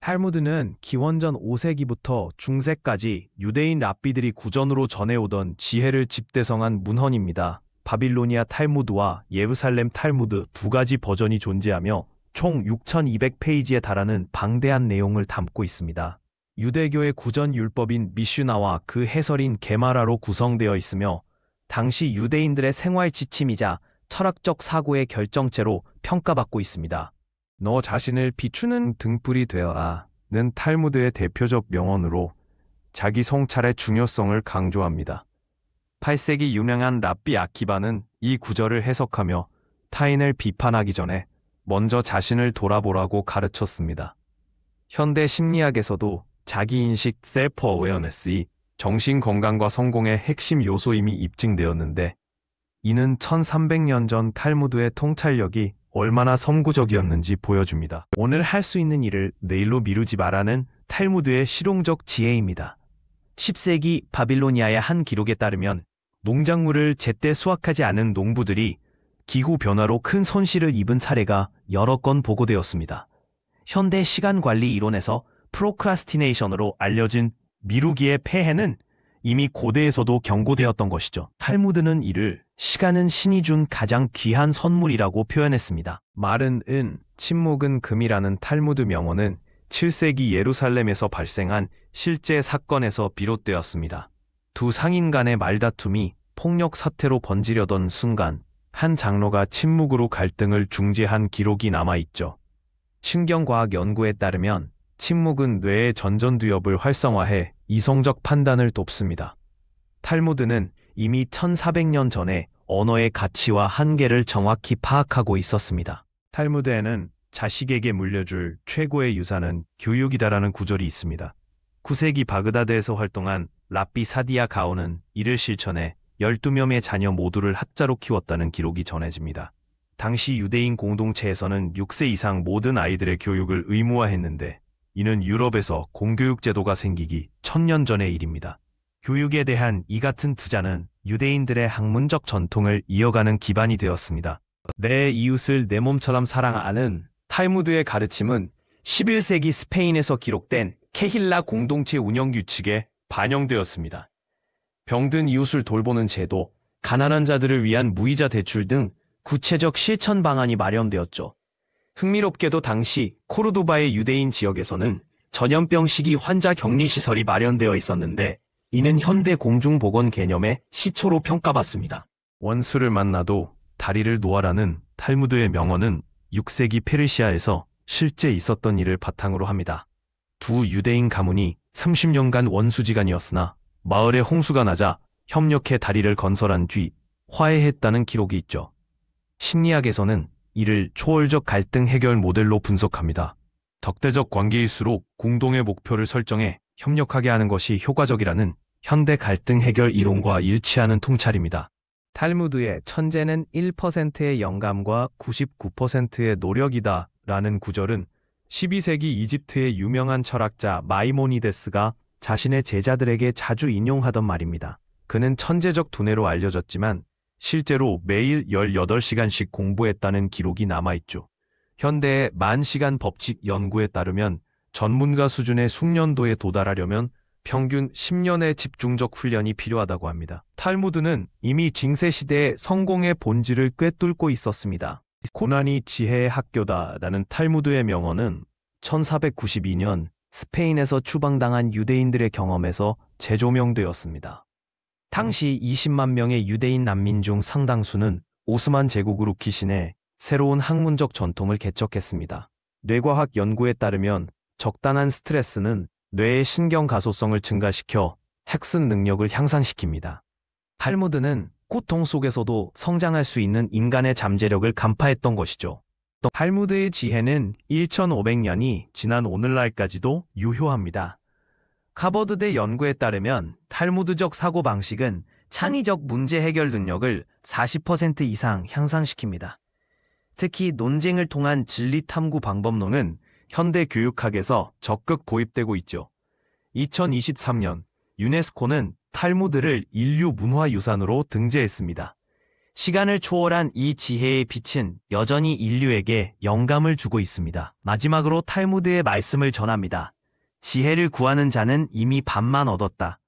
탈무드는 기원전 5세기부터 중세까지 유대인 랍비들이 구전으로 전해오던 지혜를 집대성한 문헌입니다. 바빌로니아 탈무드와 예루살렘 탈무드 두 가지 버전이 존재하며 총 6,200페이지에 달하는 방대한 내용을 담고 있습니다. 유대교의 구전 율법인 미슈나와 그 해설인 게마라로 구성되어 있으며 당시 유대인들의 생활 지침이자 철학적 사고의 결정체로 평가받고 있습니다. 너 자신을 비추는 등불이 되어라는 탈무드의 대표적 명언으로 자기 성찰의 중요성을 강조합니다. 8세기 유명한 랍비 아키바는 이 구절을 해석하며 타인을 비판하기 전에 먼저 자신을 돌아보라고 가르쳤습니다. 현대 심리학에서도 자기인식 셀프 어웨어네스이 정신건강과 성공의 핵심 요소임이 입증되었는데 이는 1300년 전 탈무드의 통찰력이 얼마나 선구적이었는지 보여줍니다. 오늘 할 수 있는 일을 내일로 미루지 마라는 탈무드의 실용적 지혜입니다. 10세기 바빌로니아의 한 기록에 따르면 농작물을 제때 수확하지 않은 농부들이 기후변화로 큰 손실을 입은 사례가 여러 건 보고되었습니다. 현대 시간관리 이론에서 프로크라스티네이션으로 알려진 미루기의 폐해는 이미 고대에서도 경고되었던 것이죠. 탈무드는 이를 시간은 신이 준 가장 귀한 선물이라고 표현했습니다. 말은 은, 침묵은 금이라는 탈무드 명언은 7세기 예루살렘에서 발생한 실제 사건에서 비롯되었습니다. 두 상인 간의 말다툼이 폭력 사태로 번지려던 순간 한 장로가 침묵으로 갈등을 중재한 기록이 남아있죠. 신경과학 연구에 따르면 침묵은 뇌의 전전두엽을 활성화해 이성적 판단을 돕습니다. 탈무드는 이미 1400년 전에 언어의 가치와 한계를 정확히 파악하고 있었습니다. 탈무드에는 자식에게 물려줄 최고의 유산은 교육이다라는 구절이 있습니다. 9세기 바그다드에서 활동한 랍비 사디아 가온은 이를 실천해 12명의 자녀 모두를 학자로 키웠다는 기록이 전해집니다. 당시 유대인 공동체에서는 6세 이상 모든 아이들의 교육을 의무화했는데 이는 유럽에서 공교육 제도가 생기기 1000년 전의 일입니다. 교육에 대한 이 같은 투자는 유대인들의 학문적 전통을 이어가는 기반이 되었습니다. 내 이웃을 내 몸처럼 사랑하는 탈무드의 가르침은 11세기 스페인에서 기록된 케힐라 공동체 운영 규칙에 반영되었습니다. 병든 이웃을 돌보는 제도, 가난한 자들을 위한 무이자 대출 등 구체적 실천 방안이 마련되었죠. 흥미롭게도 당시 코르도바의 유대인 지역에서는 전염병 시기 환자 격리시설이 마련되어 있었는데 이는 현대 공중보건 개념의 시초로 평가받습니다. 원수를 만나도 다리를 놓아라는 탈무드의 명언은 6세기 페르시아에서 실제 있었던 일을 바탕으로 합니다. 두 유대인 가문이 30년간 원수지간이었으나 마을에 홍수가 나자 협력해 다리를 건설한 뒤 화해했다는 기록이 있죠. 심리학에서는 이를 초월적 갈등 해결 모델로 분석합니다. 적대적 관계일수록 공동의 목표를 설정해 협력하게 하는 것이 효과적이라는 현대 갈등 해결 이론과 일치하는 통찰입니다. 탈무드의 천재는 1%의 영감과 99%의 노력이다 라는 구절은 12세기 이집트의 유명한 철학자 마이모니데스가 자신의 제자들에게 자주 인용하던 말입니다. 그는 천재적 두뇌로 알려졌지만 실제로 매일 18시간씩 공부했다는 기록이 남아있죠. 현대의 만시간 법칙 연구에 따르면 전문가 수준의 숙련도에 도달하려면 평균 10년의 집중적 훈련이 필요하다고 합니다. 탈무드는 이미 중세시대의 성공의 본질을 꿰뚫고 있었습니다. 고난이 지혜의 학교다라는 탈무드의 명언은 1492년 스페인에서 추방당한 유대인들의 경험에서 재조명되었습니다. 당시 20만 명의 유대인 난민 중 상당수는 오스만 제국으로 기신해 새로운 학문적 전통을 개척했습니다. 뇌과학 연구에 따르면 적당한 스트레스는 뇌의 신경 가소성을 증가시켜 학습 능력을 향상시킵니다. 탈무드는 고통 속에서도 성장할 수 있는 인간의 잠재력을 간파했던 것이죠. 탈무드의 지혜는 1500년이 지난 오늘날까지도 유효합니다. 하버드대 연구에 따르면 탈무드적 사고방식은 창의적 문제 해결 능력을 40% 이상 향상시킵니다. 특히 논쟁을 통한 진리 탐구 방법론은 현대 교육학에서 적극 도입되고 있죠. 2023년 유네스코는 탈무드를 인류 문화유산으로 등재했습니다. 시간을 초월한 이 지혜의 빛은 여전히 인류에게 영감을 주고 있습니다. 마지막으로 탈무드의 말씀을 전합니다. 지혜를 구하는 자는 이미 밥만 얻었다.